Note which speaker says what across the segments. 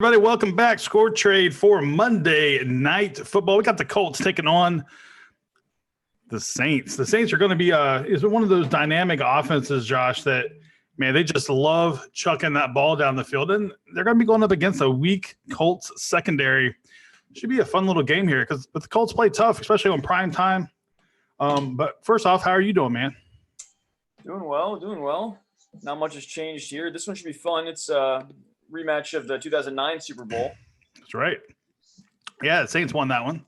Speaker 1: Everybody, welcome back. Score Trade for Monday Night Football. We got the Colts taking on the Saints. The Saints are going to be is one of those dynamic offenses, Josh, that, man, they just love chucking that ball down the field. And they're going to be going up against a weak Colts secondary. Should be a fun little game here but the Colts play tough, especially on prime time. But first off, how are you doing, man?
Speaker 2: Doing well. Not much has changed here. This one should be fun. It's rematch of the 2009 Super Bowl.
Speaker 1: That's right. Yeah, the Saints won that one.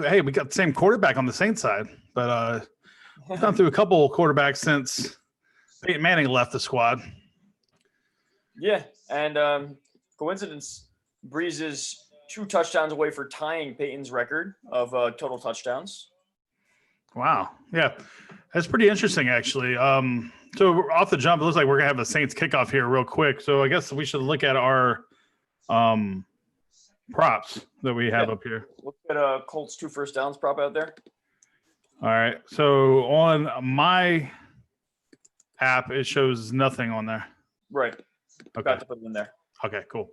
Speaker 1: Hey, we got the same quarterback on the Saints side, but we've gone through a couple of quarterbacks since Peyton Manning left the squad.
Speaker 2: Yeah, and coincidence, Breeze is 2 touchdowns away for tying Peyton's record of total touchdowns.
Speaker 1: Wow. Yeah, that's pretty interesting, actually. So off the jump, it looks like we're going to have the Saints kickoff here real quick. So I guess we should look at our props that we have up here.
Speaker 2: Look at Colts 2 first downs prop out there.
Speaker 1: All right. So on my app, it shows nothing on there.
Speaker 2: Right.
Speaker 1: Okay.
Speaker 2: Got to put it in there.
Speaker 1: Okay, cool.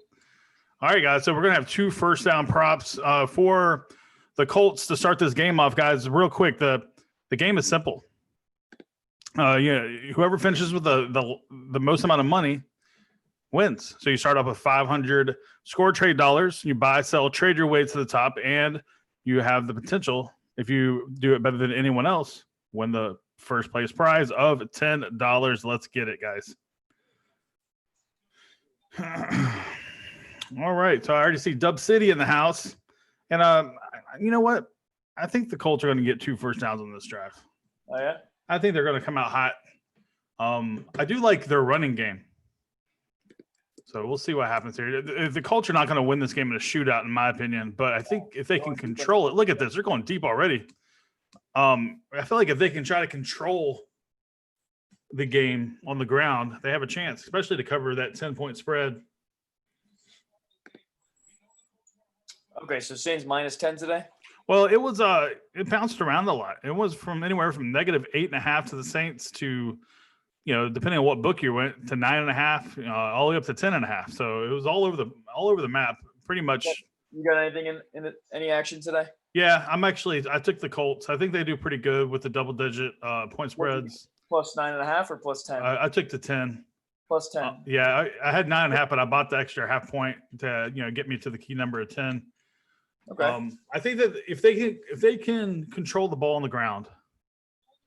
Speaker 1: All right, guys. So we're going to have 2 first down props for the Colts to start this game off, guys. Real quick, the game is simple. Whoever finishes with the most amount of money wins. So you start off with 500 score trade dollars. You buy, sell, trade your way to the top, and you have the potential, if you do it better than anyone else, win the first place prize of $10. Let's get it, guys. All right. So I already see Dub City in the house, and you know what? I think the Colts are going to get 2 first downs on this drive.
Speaker 2: Oh yeah.
Speaker 1: I think they're going to come out hot. I do like their running game. So we'll see what happens here. The Colts are not going to win this game in a shootout, in my opinion. But I think if they can control it, look at this. They're going deep already. I feel like if they can try to control the game on the ground, they have a chance, especially to cover that 10-point spread.
Speaker 2: Okay, so Saints minus 10 today?
Speaker 1: Well, it was it bounced around a lot. It was from anywhere from -8.5 to the Saints to, depending on what book you went, to 9.5, all the way up to 10.5. So it was all over the map, pretty much.
Speaker 2: You got anything in any action today?
Speaker 1: Yeah, I took the Colts. I think they do pretty good with the double-digit point spreads.
Speaker 2: Plus 9.5 or plus 10?
Speaker 1: I took the 10.
Speaker 2: Plus 10.
Speaker 1: Yeah, I had 9.5, but I bought the extra half point to get me to the key number of 10.
Speaker 2: Okay.
Speaker 1: I think that if they can control the ball on the ground,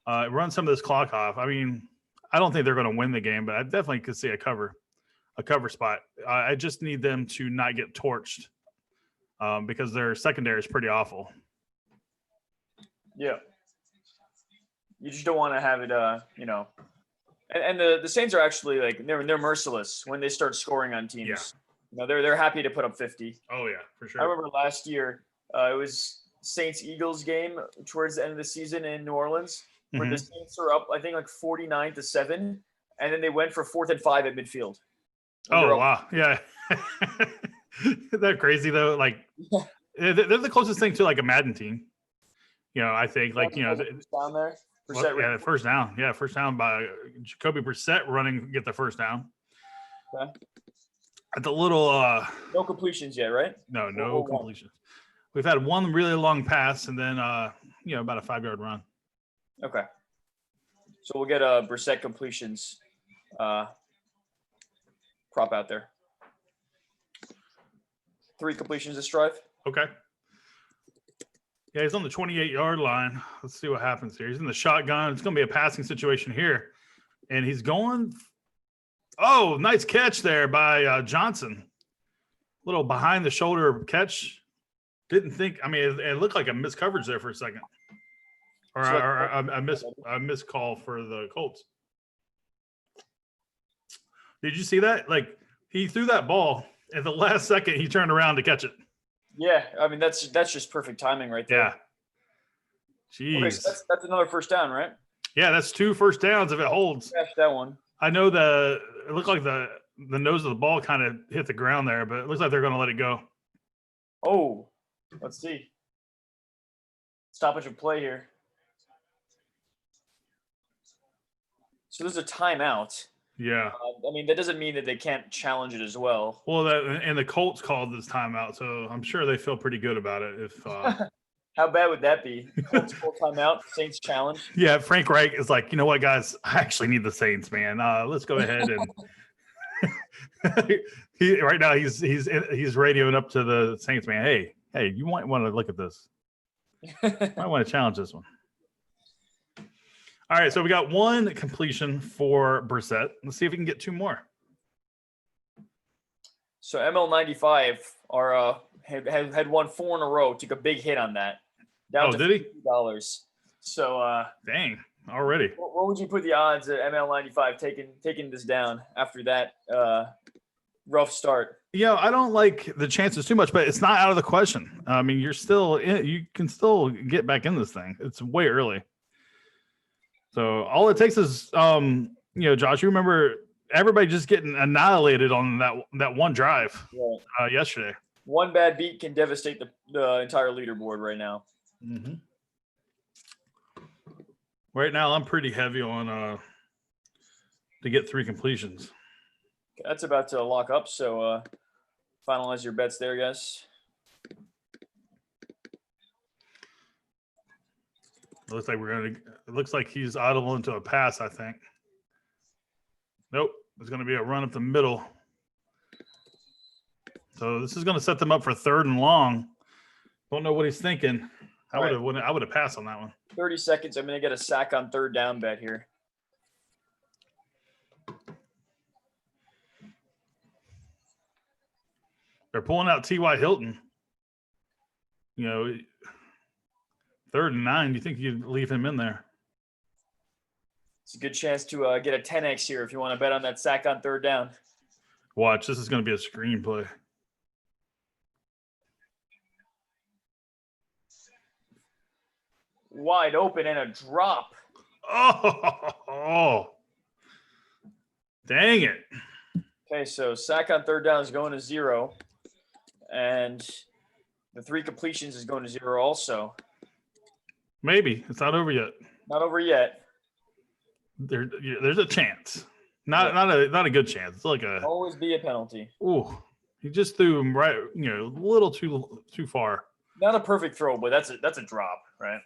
Speaker 1: run some of this clock off. I mean, I don't think they're going to win the game, but I definitely could see a cover spot. I just need them to not get torched because their secondary is pretty awful.
Speaker 2: Yeah. You just don't want to have it, And the Saints are actually they're merciless when they start scoring on teams.
Speaker 1: Yeah.
Speaker 2: They're happy to put up 50.
Speaker 1: Oh yeah, for sure.
Speaker 2: I remember last year, it was Saints-Eagles game towards the end of the season in New Orleans, where the Saints were up, I think 49-7, and then they went for 4th and 5 at midfield.
Speaker 1: Oh wow, yeah. Isn't that crazy though? They're the closest thing to a Madden team. I think
Speaker 2: down there.
Speaker 1: First down. Yeah, first down by Jacoby Brissett running, get the first down.
Speaker 2: Okay.
Speaker 1: At the little
Speaker 2: no completions yet, right?
Speaker 1: No completions. We've had one really long pass and then about a 5-yard run.
Speaker 2: Okay. So we'll get a Brissett completions prop out there. 3 completions this drive.
Speaker 1: Okay. Yeah, he's on the 28-yard line. Let's see what happens here. He's in the shotgun. It's going to be a passing situation here. And he's going – oh, nice catch there by Johnson. Little behind-the-shoulder catch. Didn't think – I mean, it looked like a missed coverage there for a second. Or a missed call for the Colts. Did you see that? He threw that ball. At the last second, he turned around to catch it.
Speaker 2: Yeah, I mean, that's just perfect timing right there.
Speaker 1: Yeah. Jeez.
Speaker 2: Okay, so that's another first down, right?
Speaker 1: Yeah, that's 2 first downs if it holds.
Speaker 2: Catch that one.
Speaker 1: I know it looked like the nose of the ball kind of hit the ground there, but it looks like they're going to let it go.
Speaker 2: Oh, let's see. Stoppage of play here. So there's a timeout.
Speaker 1: Yeah.
Speaker 2: I mean, that doesn't mean that they can't challenge it as well.
Speaker 1: Well, and the Colts called this timeout, so I'm sure they feel pretty good about it. If
Speaker 2: How bad would that be? Colts full timeout, Saints challenge.
Speaker 1: yeah, Frank Reich is like, you know what, guys, I actually need the Saints, man. Let's go ahead and right now he's radioing up to the Saints, man. Hey, you might want to look at this. Might want to challenge this one. All right, so we got one completion for Brissett. Let's see if we can get two more.
Speaker 2: So ML95 had won 4 in a row. Took a big hit on that. Down to
Speaker 1: did he?
Speaker 2: $50. So
Speaker 1: Dang, already.
Speaker 2: what would you put the odds at ML95 taking this down after that rough start?
Speaker 1: Yeah, I don't like the chances too much, but it's not out of the question. I mean, you can still get back in this thing. It's way early. So all it takes is, Josh, you remember everybody just getting annihilated on that one drive yesterday.
Speaker 2: One bad beat can devastate the entire leaderboard right now.
Speaker 1: Mm-hmm. Right now, I'm pretty heavy on to get 3 completions.
Speaker 2: That's about to lock up, so finalize your bets there, guys.
Speaker 1: It looks like he's audible into a pass, I think. Nope. There's going to be a run up the middle. So this is going to set them up for 3rd and long. Don't know what he's thinking. I would have passed on that one.
Speaker 2: 30 seconds. I'm going to get a sack on 3rd down bet here.
Speaker 1: They're pulling out T.Y. Hilton. 3rd and 9. You think you'd leave him in there?
Speaker 2: It's a good chance to get a 10x here if you want to bet on that sack on 3rd down.
Speaker 1: Watch. This is going to be a screenplay.
Speaker 2: Wide open and a drop.
Speaker 1: Oh. Dang it.
Speaker 2: Okay, so sack on 3rd down is going to 0. And the 3 completions is going to 0 also.
Speaker 1: Maybe. It's not over yet.
Speaker 2: Not over yet.
Speaker 1: There's a chance. Not a good chance. It's like
Speaker 2: always be a penalty.
Speaker 1: Ooh. He just threw him right, a little too far.
Speaker 2: Not a perfect throw, but that's a drop, right?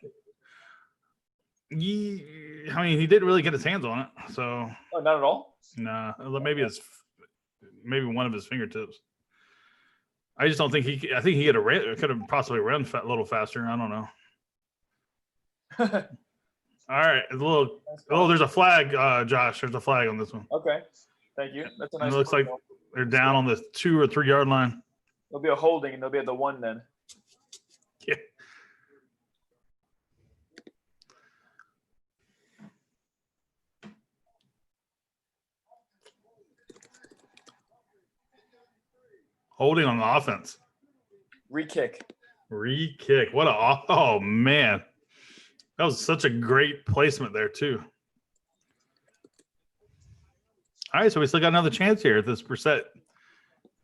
Speaker 1: I mean, he didn't really get his hands on it, so.
Speaker 2: Oh, not at all?
Speaker 1: Nah, maybe one of his fingertips. I just don't think I think he could have possibly run a little faster. I don't know. All right, there's a flag, Josh. There's a flag on this one.
Speaker 2: Okay, thank you. That's a nice.
Speaker 1: It looks like they're down on the 2 or 3 yard line.
Speaker 2: There'll be a holding, and they'll be at the 1 then.
Speaker 1: Yeah. Holding on the offense.
Speaker 2: Re-kick.
Speaker 1: Oh man. That was such a great placement there too. All right, so we still got another chance here at this Brissett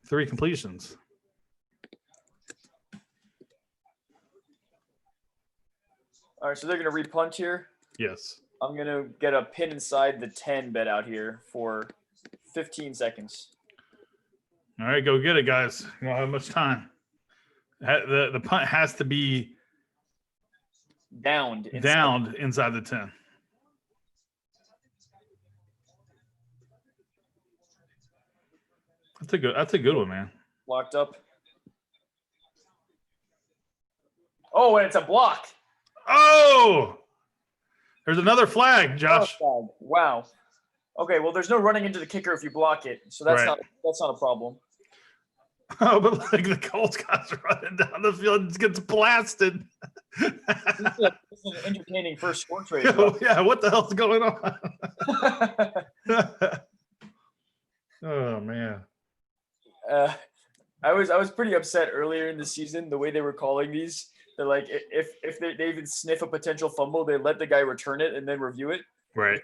Speaker 1: 3 completions.
Speaker 2: All right, so they're going to repunt here.
Speaker 1: Yes.
Speaker 2: I'm going to get a pin inside the 10 bet out here for 15 seconds.
Speaker 1: All right, go get it, guys. You don't have much time. The punt has to be
Speaker 2: downed
Speaker 1: inside the 10. That's a good one, man.
Speaker 2: Locked up. Oh, and it's a block.
Speaker 1: Oh, there's another flag, Josh.
Speaker 2: Oh, wow. Okay, well, there's no running into the kicker if you block it, so that's
Speaker 1: right.
Speaker 2: not a problem.
Speaker 1: Oh, but like the Colts guys running down the field and gets blasted.
Speaker 2: This is an entertaining first score trade.
Speaker 1: Yeah, what the hell's going on? Oh man.
Speaker 2: I was pretty upset earlier in the season the way they were calling these. They're like, if they even sniff a potential fumble, they let the guy return it and then review it.
Speaker 1: Right.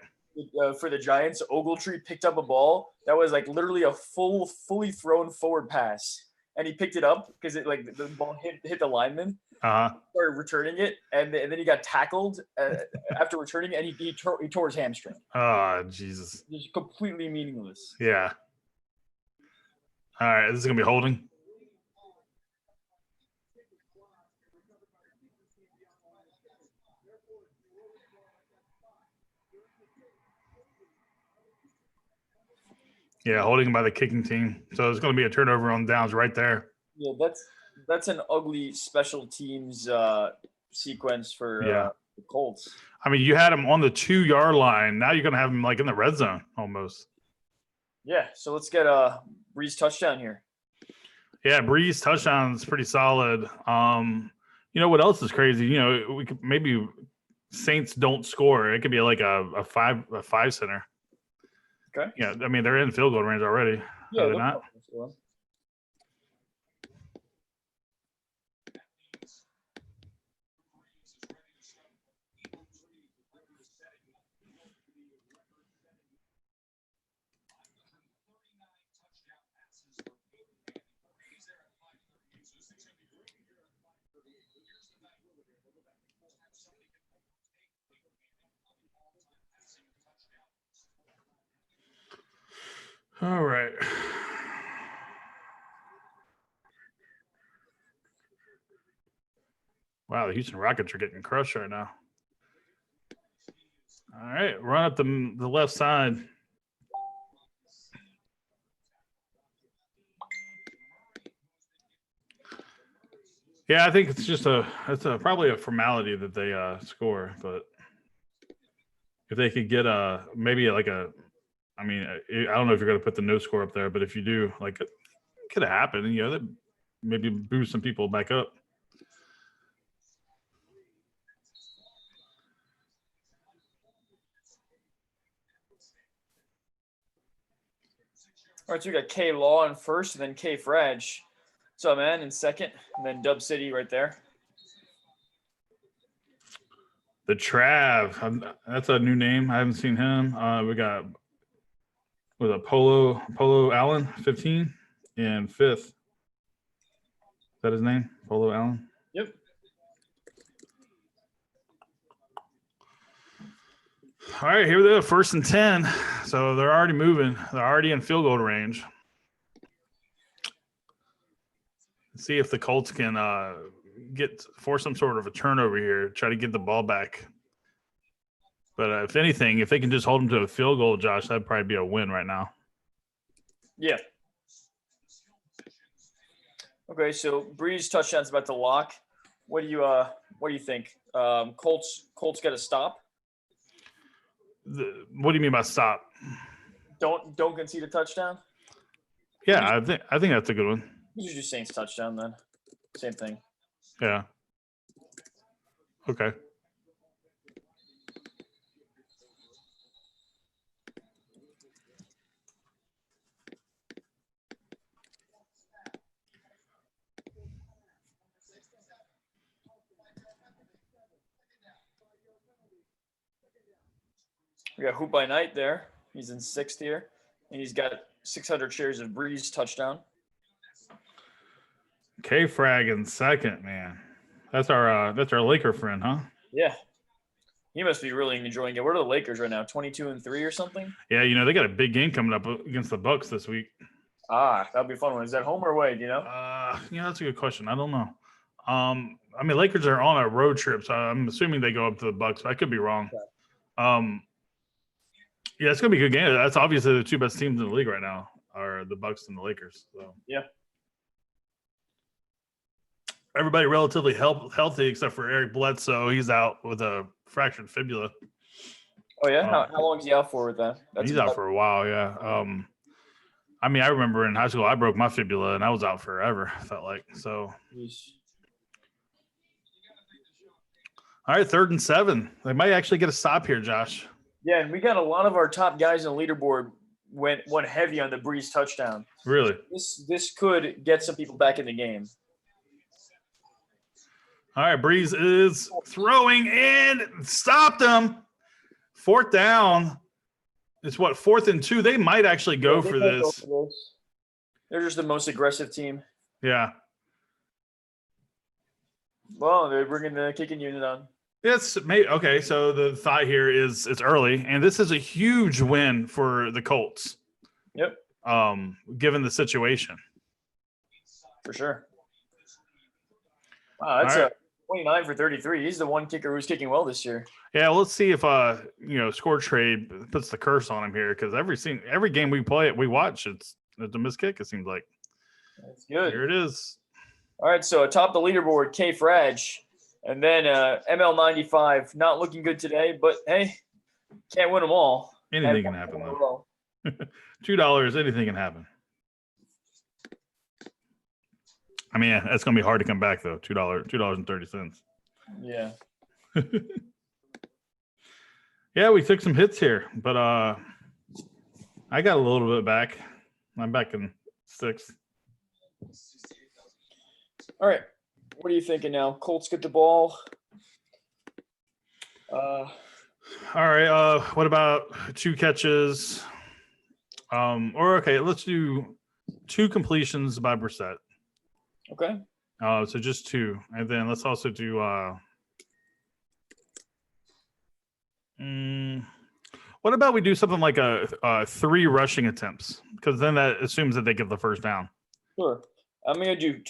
Speaker 2: For the Giants, Ogletree picked up a ball that was like literally a fully thrown forward pass, and he picked it up because it like the ball hit the lineman. Started returning it, and then he got tackled after returning, and he tore his hamstring.
Speaker 1: Oh, Jesus!
Speaker 2: Just completely meaningless.
Speaker 1: Yeah. All right, this is gonna be holding. Yeah, holding by the kicking team. So it's going to be a turnover on downs right there.
Speaker 2: Yeah, that's an ugly special teams sequence for the Colts.
Speaker 1: I mean, you had him on the 2-yard line. Now you're going to have him like in the red zone almost.
Speaker 2: Yeah, so let's get a Breeze touchdown here.
Speaker 1: Yeah, Breeze touchdown is pretty solid. You know what else is crazy? You know, we could maybe Saints don't score. It could be like a five center.
Speaker 2: Okay.
Speaker 1: Yeah, I mean they're in field goal range already.
Speaker 2: Yeah,
Speaker 1: they're not. All right. Wow, the Houston Rockets are getting crushed right now. All right, run up the left side. Yeah, I think it's just probably a formality that they score, but if they could get maybe like I mean, I don't know if you're going to put the no score up there, but if you do, like it could have happened, you know, that maybe boost some people back up.
Speaker 2: All right, so we got K Law in first, and then K Frage. What's up, man? In second, and then Dub City right there.
Speaker 1: The Trav, that's a new name. I haven't seen him. We got with a Polo Allen, 15, and 5th. Is that his name? Polo Allen?
Speaker 2: Yep.
Speaker 1: All right, here we go. 1st and 10. So they're already moving. They're already in field goal range. Let's see if the Colts can force some sort of a turnover here, try to get the ball back. But if anything, if they can just hold them to a field goal, Josh, that'd probably be a win right now.
Speaker 2: Yeah. Okay, so Breeze touchdown's about to lock. What do you think? Colts got to stop.
Speaker 1: What do you mean by stop?
Speaker 2: Don't concede a touchdown.
Speaker 1: Yeah, I think that's a good one.
Speaker 2: You should do Saints touchdown then. Same thing.
Speaker 1: Yeah. Okay.
Speaker 2: We got Hoop by Night there. He's in 6th here, and he's got 600 shares of Breeze touchdown.
Speaker 1: K Frag in 2nd, man. That's our Laker friend, huh?
Speaker 2: Yeah. He must be really enjoying it. What are the Lakers right now? 22-3 or something?
Speaker 1: Yeah, you know, they got a big game coming up against the Bucks this week.
Speaker 2: That'll be a fun one. Is that home or away? Do you know?
Speaker 1: Yeah, that's a good question. I don't know. I mean, Lakers are on a road trip, so I'm assuming they go up to the Bucks. I could be wrong. Okay. Yeah, it's gonna be a good game. That's obviously the two best teams in the league right now are the Bucks and the Lakers. So
Speaker 2: yeah,
Speaker 1: everybody relatively healthy except for Eric Bledsoe. He's out with a fractured fibula.
Speaker 2: Oh yeah, how long is he out for with that?
Speaker 1: He's out for a while. Yeah. I mean, I remember in high school I broke my fibula and I was out forever. I felt like so.
Speaker 2: Yeesh.
Speaker 1: All right, 3rd and 7. They might actually get a stop here, Josh.
Speaker 2: Yeah, and we got a lot of our top guys on the leaderboard went heavy on the Breeze touchdown.
Speaker 1: Really?
Speaker 2: This could get some people back in the game.
Speaker 1: All right, Breeze is throwing and stopped him. 4th down. It's 4th and 2. They might actually go for this.
Speaker 2: They're just the most aggressive team.
Speaker 1: Yeah.
Speaker 2: Well, they're bringing the kicking unit on.
Speaker 1: It's okay. So the thought here is it's early, and this is a huge win for the Colts.
Speaker 2: Yep.
Speaker 1: Given the situation.
Speaker 2: For sure. Wow, that's
Speaker 1: All right.
Speaker 2: 29 for 33. He's the one kicker who's kicking well this year.
Speaker 1: Yeah, let's see if Score Trade puts the curse on him here, because every game we watch, it's a missed kick. It seems like.
Speaker 2: That's good.
Speaker 1: Here it is.
Speaker 2: All right, so atop the leaderboard, K Frage, and then ML95. Not looking good today, but hey, can't win them all.
Speaker 1: Anything can happen though. $2, anything can happen. I mean, that's gonna be hard to come back though. $2.30.
Speaker 2: Yeah.
Speaker 1: Yeah, we took some hits here, but I got a little bit back. I'm back in 6th.
Speaker 2: All right. What are you thinking now? Colts get the ball.
Speaker 1: All right. What about 2 catches? Let's do 2 completions by Brissett.
Speaker 2: Okay.
Speaker 1: So just 2, and then let's also do. What about we do something like a 3 rushing attempts? Because then that assumes that they get the first down.
Speaker 2: Sure. I'm gonna do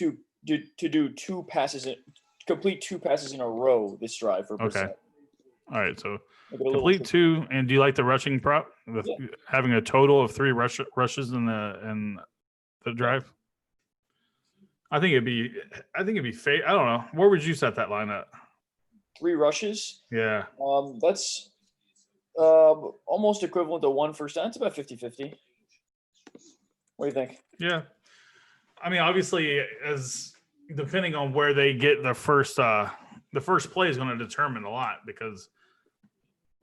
Speaker 2: complete 2 passes in a row this drive for Brissett.
Speaker 1: Okay. All right. So complete 2, and do you like the rushing prop? Having a total of 3 rushes in the drive. I think it'd be I don't know. Where would you set that line at?
Speaker 2: 3 rushes.
Speaker 1: Yeah.
Speaker 2: That's almost equivalent to 1 first down. It's about 50-50. What do you think?
Speaker 1: Yeah. I mean, obviously, as depending on where they get the first play is going to determine a lot, because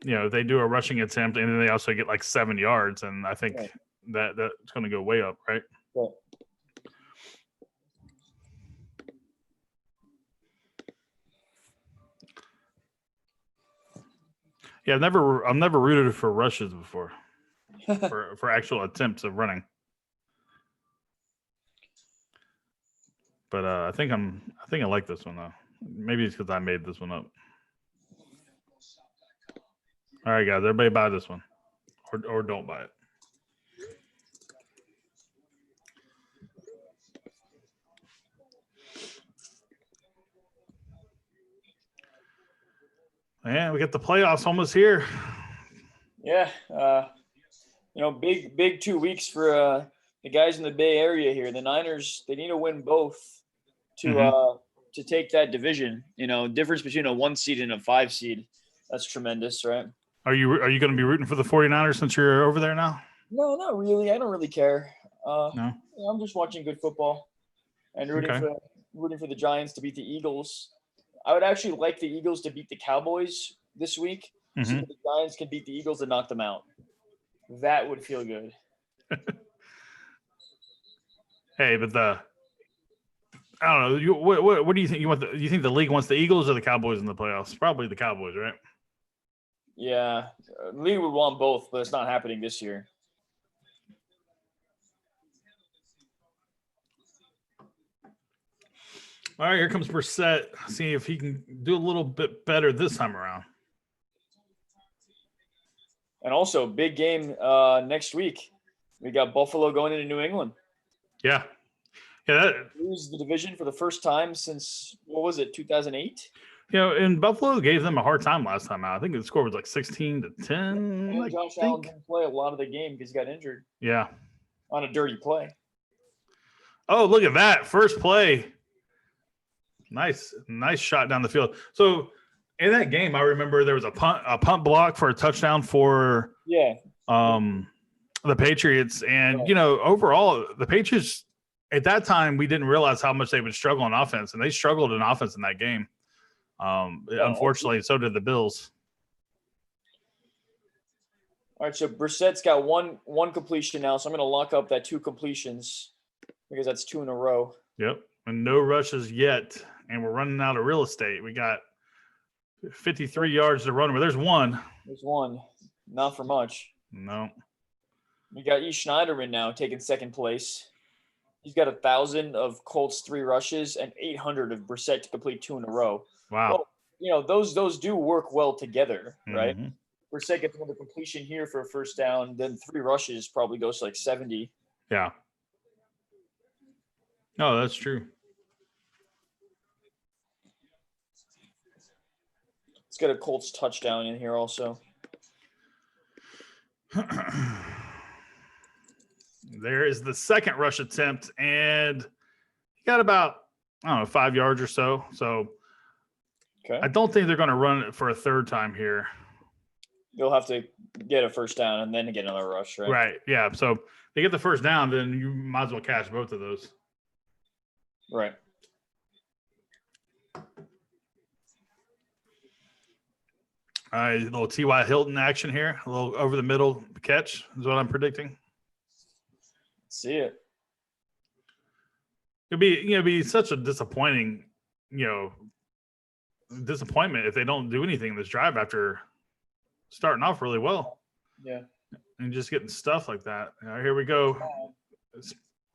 Speaker 1: they do a rushing attempt and then they also get like 7 yards, and I think that's going to go way up, right?
Speaker 2: Right.
Speaker 1: Yeah, I've never rooted for rushes before, for actual attempts of running. But I think I like this one though. Maybe it's because I made this one up. All right, guys, everybody buy this one, or don't buy it. Man, we got the playoffs almost here.
Speaker 2: Yeah, big 2 weeks for the guys in the Bay Area here. The Niners, they need to win both to take that division. Difference between a 1 seed and a 5 seed. That's tremendous, right?
Speaker 1: Are you going to be rooting for the 49ers since you're over there now?
Speaker 2: No, not really. I don't really care.
Speaker 1: No.
Speaker 2: I'm just watching good football and rooting for the Giants to beat the Eagles. I would actually like the Eagles to beat the Cowboys this week, so that the Giants can beat the Eagles and knock them out. That would feel good.
Speaker 1: Hey, but I don't know. What do you think? You think the league wants the Eagles or the Cowboys in the playoffs? Probably the Cowboys, right?
Speaker 2: Yeah, the league would want both, but it's not happening this year.
Speaker 1: All right, here comes Brissett. See if he can do a little bit better this time around.
Speaker 2: And also, big game next week. We got Buffalo going into New England.
Speaker 1: Yeah.
Speaker 2: Lose the division for the first time since, 2008?
Speaker 1: And Buffalo gave them a hard time last time out. I think the score was like 16-10.
Speaker 2: And Josh Allen didn't play a lot of the game because he got injured.
Speaker 1: Yeah.
Speaker 2: On a dirty play.
Speaker 1: Oh, look at that. First play. Nice shot down the field. So in that game, I remember there was a punt block for a touchdown for the Patriots. And, overall, the Patriots, at that time, we didn't realize how much they would struggle on offense. And they struggled in offense in that game. Unfortunately, so did the Bills.
Speaker 2: All right, so Brissett's got one completion now. So I'm going to lock up that 2 completions because that's 2 in a row.
Speaker 1: Yep. And no rushes yet. And we're running out of real estate. We got 53 yards to run. But there's one.
Speaker 2: There's one. Not for much.
Speaker 1: No.
Speaker 2: We got E. Schneiderman now taking second place. He's got 1,000 of Colts 3 rushes and 800 of Brissett to complete 2 in a row.
Speaker 1: Wow.
Speaker 2: Well, those do work well together, right?
Speaker 1: Mm-hmm.
Speaker 2: Brissett gets another completion here for a first down, then 3 rushes probably goes to like 70.
Speaker 1: Yeah. No, that's true.
Speaker 2: Let's get a Colts touchdown in here also.
Speaker 1: There is the second rush attempt, and he got about, 5 yards or so. So
Speaker 2: Okay.
Speaker 1: I don't think they're going to run it for a third time here.
Speaker 2: You'll have to get a first down and then get another rush, right?
Speaker 1: Right. Yeah. So they get the first down, then you might as well catch both of those.
Speaker 2: Right.
Speaker 1: All right, a little T.Y. Hilton action here. A little over the middle catch is what I'm predicting.
Speaker 2: See it.
Speaker 1: It'd be such a disappointment if they don't do anything in this drive after starting off really well.
Speaker 2: Yeah.
Speaker 1: And just getting stuff like that. All right, here we go.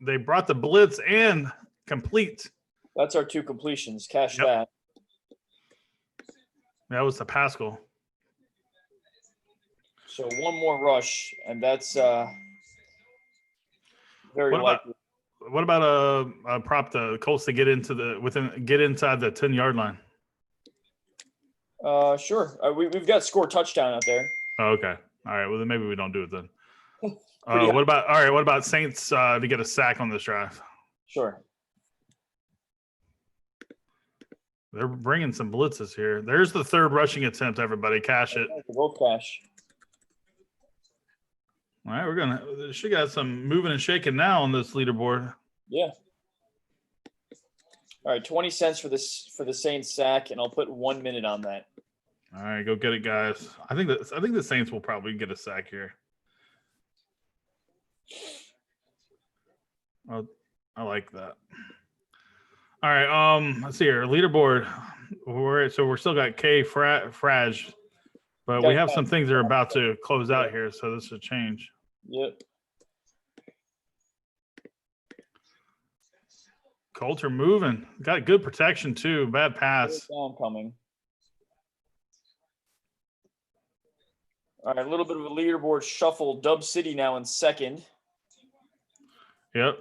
Speaker 1: They brought the blitz and complete.
Speaker 2: That's our 2 completions. Cash that.
Speaker 1: That was the Pascal.
Speaker 2: So 1 more rush, and that's very likely.
Speaker 1: What about a prop the Colts to get inside the 10-yard line?
Speaker 2: Sure. We've got score touchdown out there.
Speaker 1: Oh, okay. All right. Well, then maybe we don't do it then. What about Saints to get a sack on this drive?
Speaker 2: Sure.
Speaker 1: They're bringing some blitzes here. There's the third rushing attempt. Everybody, cash it.
Speaker 2: Both cash.
Speaker 1: All right, she got some moving and shaking now on this leaderboard.
Speaker 2: Yeah. All right, 20 cents for the Saints sack, and I'll put 1 minute on that.
Speaker 1: All right, go get it, guys. I think the Saints will probably get a sack here. I like that. All right, let's see here. Leaderboard. We're still got K Frage, but we have some things that are about to close out here, so this will change.
Speaker 2: Yep.
Speaker 1: Colts are moving. Got good protection too. Bad pass.
Speaker 2: Down coming. All right, a little bit of a leaderboard shuffle. Dub City now in second.
Speaker 1: Yep.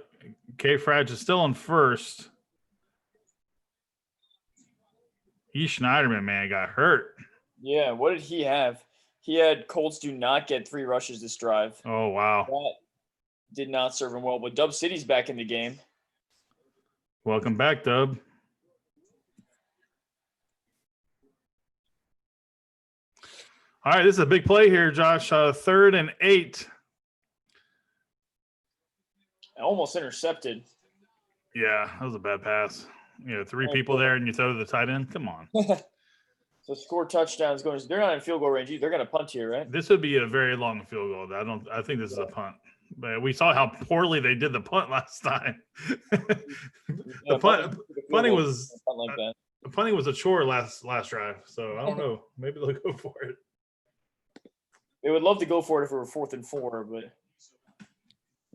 Speaker 1: K Frage is still in first. E. Schneiderman, man, got hurt.
Speaker 2: Yeah, what did he have? He had Colts do not get 3 rushes this drive.
Speaker 1: Oh, wow.
Speaker 2: That did not serve him well, but Dub City's back in the game.
Speaker 1: Welcome back, Dub. All right, this is a big play here, Josh. 3rd and 8.
Speaker 2: Almost intercepted.
Speaker 1: Yeah, that was a bad pass. 3 people there and you throw to the tight end? Come on.
Speaker 2: So score touchdowns going. They're not in field goal range. They're going to punt here, right?
Speaker 1: This would be a very long field goal. I think this is a punt. But we saw how poorly they did the punt last time. Punting was a chore last drive. So I don't know. Maybe they'll go for it.
Speaker 2: They would love to go for it if it were 4th and 4, but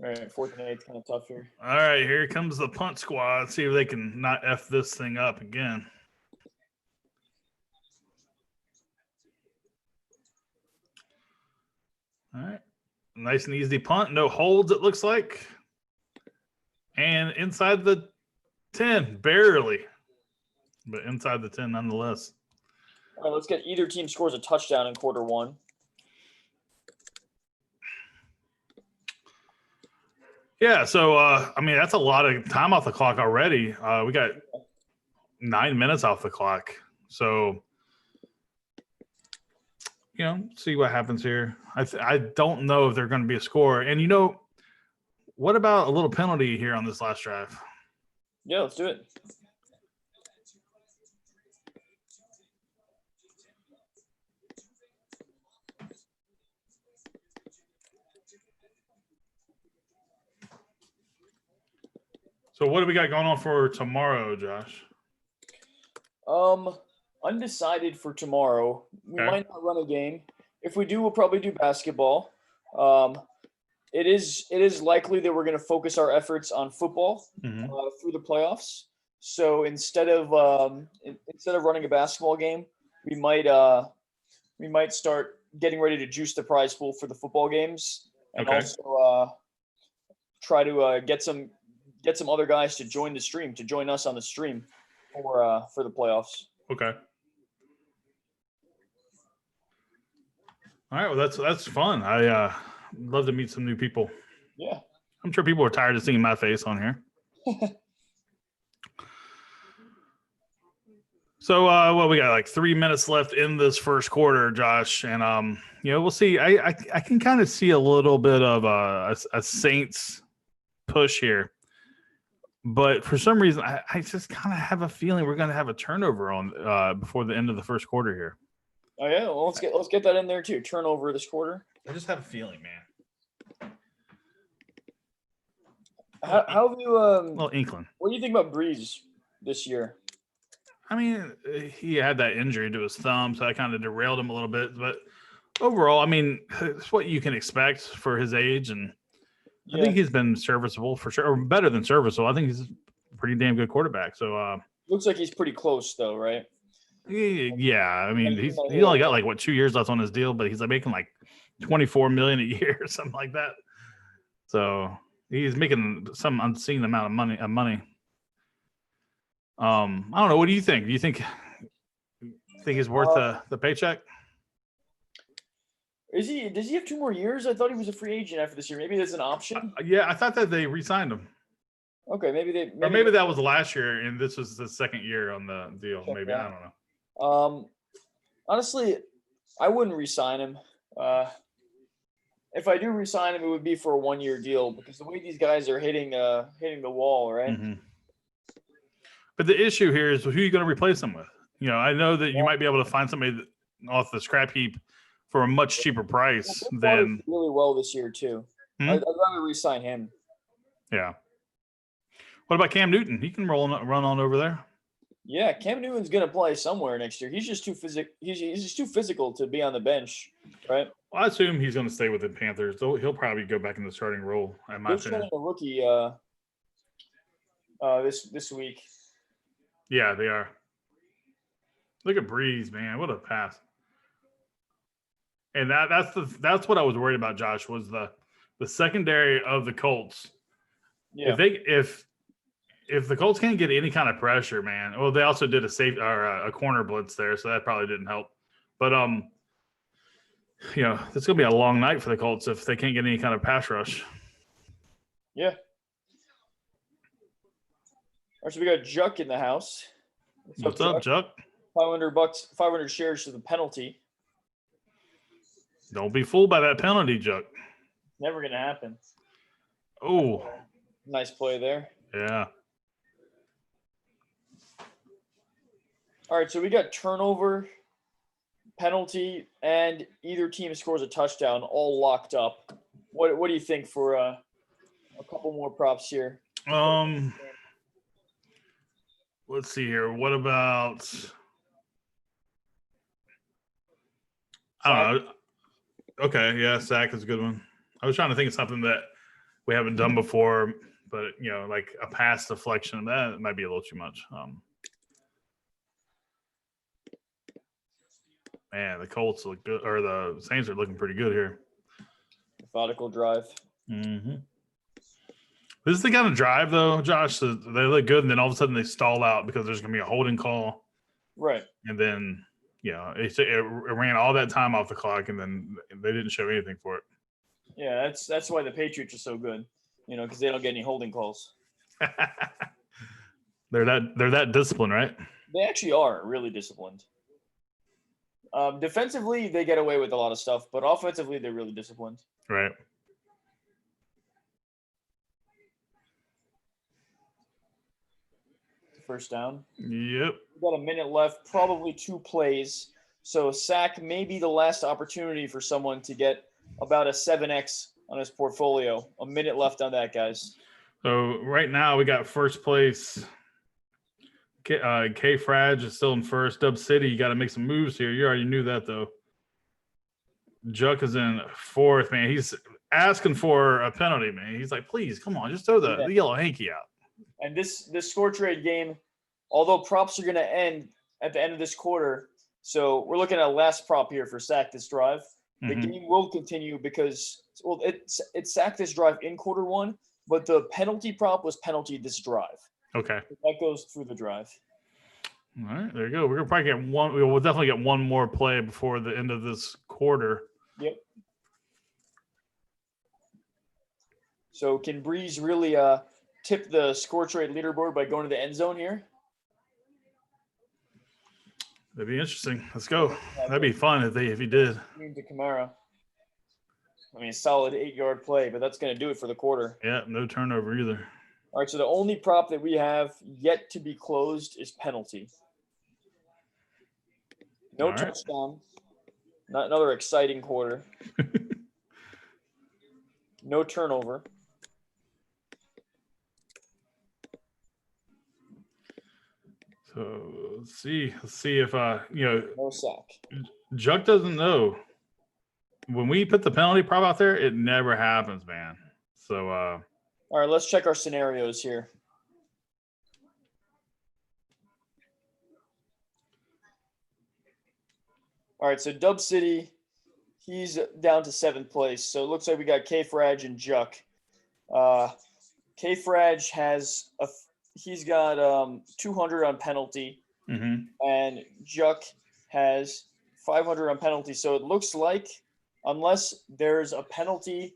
Speaker 2: all right, 4th and 8 is kind of tough here.
Speaker 1: All right, here comes the punt squad. See if they can not F this thing up again. All right. Nice and easy punt. No holds, it looks like. And inside the 10, barely. But inside the 10 nonetheless.
Speaker 2: All right, let's get either team scores a touchdown in quarter 1.
Speaker 1: Yeah, so, that's a lot of time off the clock already. We got 9 minutes off the clock. So, see what happens here. I don't know if they're going to be a score. And, what about a little penalty here on this last drive?
Speaker 2: Yeah, let's do it.
Speaker 1: So what do we got going on for tomorrow, Josh?
Speaker 2: Undecided for tomorrow. We might not run a game. If we do, we'll probably do basketball. it is likely that we're going to focus our efforts on football
Speaker 1: Mm-hmm.
Speaker 2: through the playoffs. So instead of running a basketball game, we might start getting ready to juice the prize pool for the football games, and
Speaker 1: Okay.
Speaker 2: also try to get some other guys to join us on the stream for the playoffs.
Speaker 1: Okay. All right. Well, that's fun. I love to meet some new people.
Speaker 2: Yeah.
Speaker 1: I'm sure people are tired of seeing my face on here. So, well, we got like 3 minutes left in this first quarter, Josh, and we'll see. I can kind of see a little bit of a Saints push here, but for some reason, I just kind of have a feeling we're going to have a turnover on before the end of the first quarter here.
Speaker 2: Oh yeah, well, let's get that in there too. Turnover this quarter.
Speaker 1: I just have a feeling, man.
Speaker 2: How have you
Speaker 1: Little inkling.
Speaker 2: What do you think about Breeze this year?
Speaker 1: I mean, he had that injury to his thumb, so that kind of derailed him a little bit. But overall, I mean, it's what you can expect for his age, and I think he's been serviceable for sure, or better than serviceable. I think he's a pretty damn good quarterback. So
Speaker 2: looks like he's pretty close, though, right?
Speaker 1: Yeah, I mean, he only got like 2 years left on his deal, but he's like making like $24 million a year or something like that. So he's making some unseen amount of money. I don't know. What do you think? Do you think he's worth the paycheck?
Speaker 2: Does he have 2 more years? I thought he was a free agent after this year. Maybe there's an option.
Speaker 1: Yeah, I thought that they re-signed him.
Speaker 2: Okay, maybe
Speaker 1: that was last year, and this was the second year on the deal. Maybe I don't know.
Speaker 2: Honestly, I wouldn't re-sign him. If I do re-sign him, it would be for a 1-year deal because the way these guys are hitting the wall, right?
Speaker 1: Mm-hmm. But the issue here is who are you going to replace him with? I know that you might be able to find somebody off the scrap heap for a much cheaper price than
Speaker 2: really well this year too. I'd rather re-sign him.
Speaker 1: Yeah. What about Cam Newton? He can run on over there.
Speaker 2: Yeah, Cam Newton's going to play somewhere next year. He's just too He's just too physical to be on the bench, right?
Speaker 1: Well, I assume he's going to stay with the Panthers. He'll probably go back in the starting role.
Speaker 2: They're starting a rookie this week.
Speaker 1: Yeah, they are. Look at Breeze, man! What a pass! And that's what I was worried about, Josh, was the secondary of the Colts.
Speaker 2: Yeah.
Speaker 1: If the Colts can't get any kind of pressure, man. Well, they also did a corner blitz there, so that probably didn't help. But it's gonna be a long night for the Colts if they can't get any kind of pass rush.
Speaker 2: Yeah. All right, so we got Juck in the house.
Speaker 1: What's up, Juck?
Speaker 2: $500, 500 shares to the penalty.
Speaker 1: Don't be fooled by that penalty, Juck.
Speaker 2: Never gonna happen.
Speaker 1: Oh,
Speaker 2: nice play there.
Speaker 1: Yeah.
Speaker 2: All right, so we got turnover, penalty, and either team scores a touchdown, all locked up. What do you think for a couple more props here?
Speaker 1: Let's see here. What about? I don't know. Okay, yeah, sack is a good one. I was trying to think of something that we haven't done before, but like a pass deflection, that might be a little too much. Man, the Colts look good, or the Saints are looking pretty good here.
Speaker 2: Methodical drive.
Speaker 1: Mm-hmm. This is the kind of drive, though, Josh. So they look good, and then all of a sudden they stall out because there's going to be a holding call.
Speaker 2: Right.
Speaker 1: And then, it ran all that time off the clock, and then they didn't show anything for it.
Speaker 2: Yeah, that's why the Patriots are so good, because they don't get any holding calls.
Speaker 1: They're that disciplined, right?
Speaker 2: They actually are really disciplined. Defensively, they get away with a lot of stuff, but offensively, they're really disciplined.
Speaker 1: Right.
Speaker 2: First down.
Speaker 1: Yep.
Speaker 2: We've got a minute left, probably 2 plays. So sack may be the last opportunity for someone to get about a 7X on his portfolio. A minute left on that, guys.
Speaker 1: So right now we got first place. K-Frage is still in first. Dub City, you got to make some moves here. You already knew that, though. Juck is in fourth, man. asking for a penalty, man. He's like, please, come on, just throw the yellow hanky out.
Speaker 2: And this score trade game, although props are going to end at the end of this quarter, so we're looking at a last prop here for sack this drive. The game will continue because it sacked this drive in quarter one, but the penalty prop was penalty this drive.
Speaker 1: Okay.
Speaker 2: That goes through the drive.
Speaker 1: All right, there you go. We're gonna probably get one. We'll definitely get one more play before the end of this quarter.
Speaker 2: Yep. So can Breeze really tip the score trade leaderboard by going to the end zone here?
Speaker 1: That'd be interesting. Let's go. That'd be fun if he did.
Speaker 2: To Kamara. I mean, solid 8-yard play, but that's going to do it for the quarter.
Speaker 1: Yeah, no turnover either.
Speaker 2: All right, so the only prop that we have yet to be closed is penalty. No touchdown. Not another exciting quarter. No turnover.
Speaker 1: So let's see if
Speaker 2: no sack.
Speaker 1: Juck doesn't know. When we put the penalty prop out there, it never happens, man. So
Speaker 2: all right, let's check our scenarios here. All right, so Dub City, he's down to 7th place. So it looks like we got K-Frag and Juck. K-Frag has he's got 200 on penalty, and Juck has 500 on penalty. So it looks like, unless there's a penalty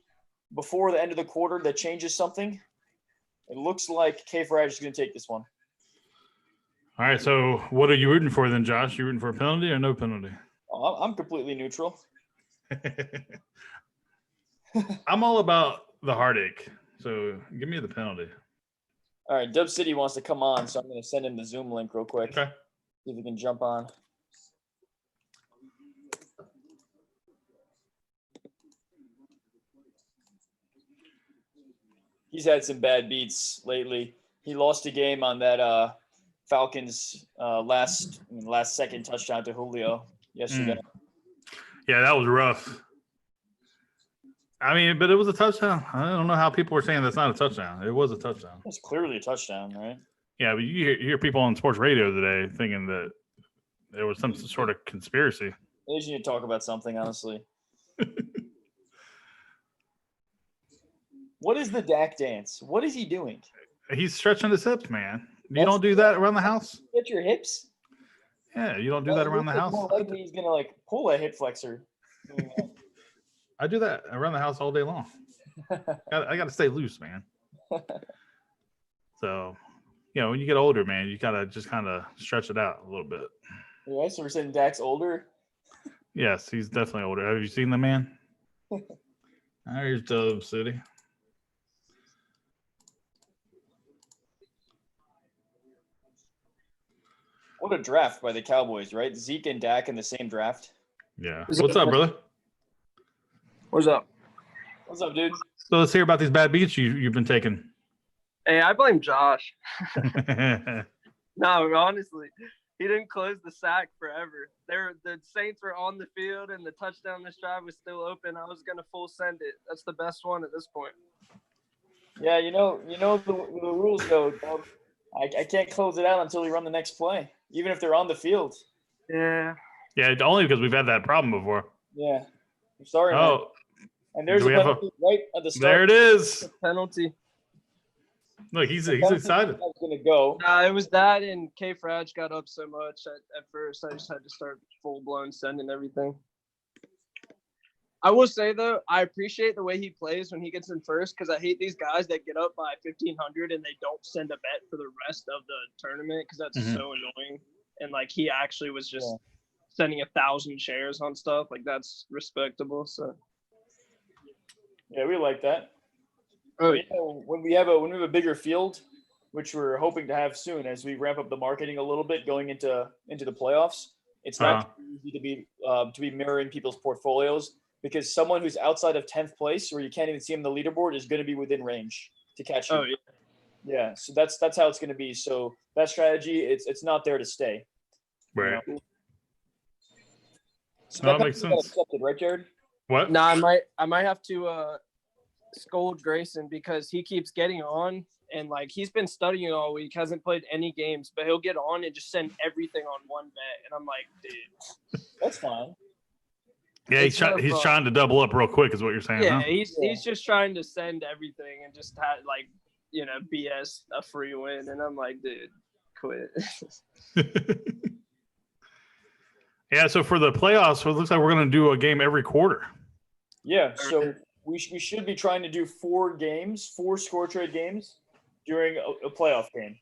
Speaker 2: before the end of the quarter that changes something, it looks like K-Frag is going to take this one.
Speaker 1: All right, so what are you rooting for then, Josh? You rooting for a penalty or no penalty?
Speaker 2: I'm completely neutral.
Speaker 1: I'm all about the heartache, so give me the penalty.
Speaker 2: All right, Dub City wants to come on, so I'm going to send him the Zoom link real quick.
Speaker 1: Okay.
Speaker 2: See if he can jump on. He's had some bad beats lately. He lost a game on that Falcons last second touchdown to Julio yesterday.
Speaker 1: Yeah, that was rough. I mean, but it was a touchdown. I don't know how people were saying that's not a touchdown. It was a touchdown.
Speaker 2: It's clearly a touchdown, right?
Speaker 1: Yeah, but you hear people on sports radio today thinking that there was some sort of conspiracy.
Speaker 2: They just need to talk about something, honestly. What is the Dak dance? What is he doing?
Speaker 1: He's stretching his hips, man. You don't do that around the house?
Speaker 2: Stretch your hips?
Speaker 1: Yeah, you don't do that around the house?
Speaker 2: More likely he's going to, pull a hip flexor.
Speaker 1: I do that around the house all day long. I got to stay loose, man. So, when you get older, man, you got to just kind of stretch it out a little bit.
Speaker 2: Yeah, so we're saying Dak's older?
Speaker 1: Yes, he's definitely older. Have you seen the man? Here's Dub City.
Speaker 2: What a draft by the Cowboys, right? Zeke and Dak in the same draft.
Speaker 1: Yeah. What's up, brother?
Speaker 3: What's up?
Speaker 2: What's up, dude?
Speaker 1: So let's hear about these bad beats you've been taking.
Speaker 3: Hey, I blame Josh. No, honestly, he didn't close the sack forever. The Saints were on the field, and the touchdown this drive was still open. I was gonna full send it. That's the best one at this point.
Speaker 2: Yeah, the rules go, Dub. I can't close it out until we run the next play, even if they're on the field.
Speaker 3: Yeah.
Speaker 1: Yeah, only because we've had that problem before.
Speaker 2: Yeah. I'm sorry, man.
Speaker 1: Oh.
Speaker 2: And there's a penalty right at the start.
Speaker 1: There it is.
Speaker 3: Penalty.
Speaker 1: Look, he's excited.
Speaker 2: I was going to go.
Speaker 3: It was that, and K-Frag got up so much at first. I just had to start full-blown sending everything. I will say, though, I appreciate the way he plays when he gets in first, because I hate these guys that get up by 1,500 and they don't send a bet for the rest of the tournament, because that's so annoying. And, he actually was just sending 1,000 shares on stuff. That's respectable. So,
Speaker 2: yeah, we like that.
Speaker 3: Oh,
Speaker 2: yeah. When we have a bigger field, which we're hoping to have soon, as we ramp up the marketing a little bit going into the playoffs, it's not easy to be mirroring people's portfolios, because someone who's outside of 10th place, where you can't even see him on the leaderboard, is going to be within range to catch you.
Speaker 3: Oh, yeah.
Speaker 2: Yeah, so that's how it's going to be. So that strategy, it's not there to stay.
Speaker 1: Right.
Speaker 2: So
Speaker 1: that makes sense.
Speaker 2: Accepted, right, Jared?
Speaker 1: What?
Speaker 3: No, I might have to scold Grayson because he keeps getting on and like he's been studying all week, hasn't played any games, but he'll get on and just send everything on one bet. And I'm like, dude,
Speaker 2: that's fine.
Speaker 1: Yeah, he's trying to double up real quick, is what you're saying.
Speaker 3: Yeah,
Speaker 1: huh?
Speaker 3: he's just trying to send everything and just have like, you know, BS a free win. And I'm like, dude, quit.
Speaker 1: Yeah, so for the playoffs, it looks like we're going to do a game every quarter.
Speaker 2: Yeah, so we should be trying to do 4 ScoreTrade games during a playoff game.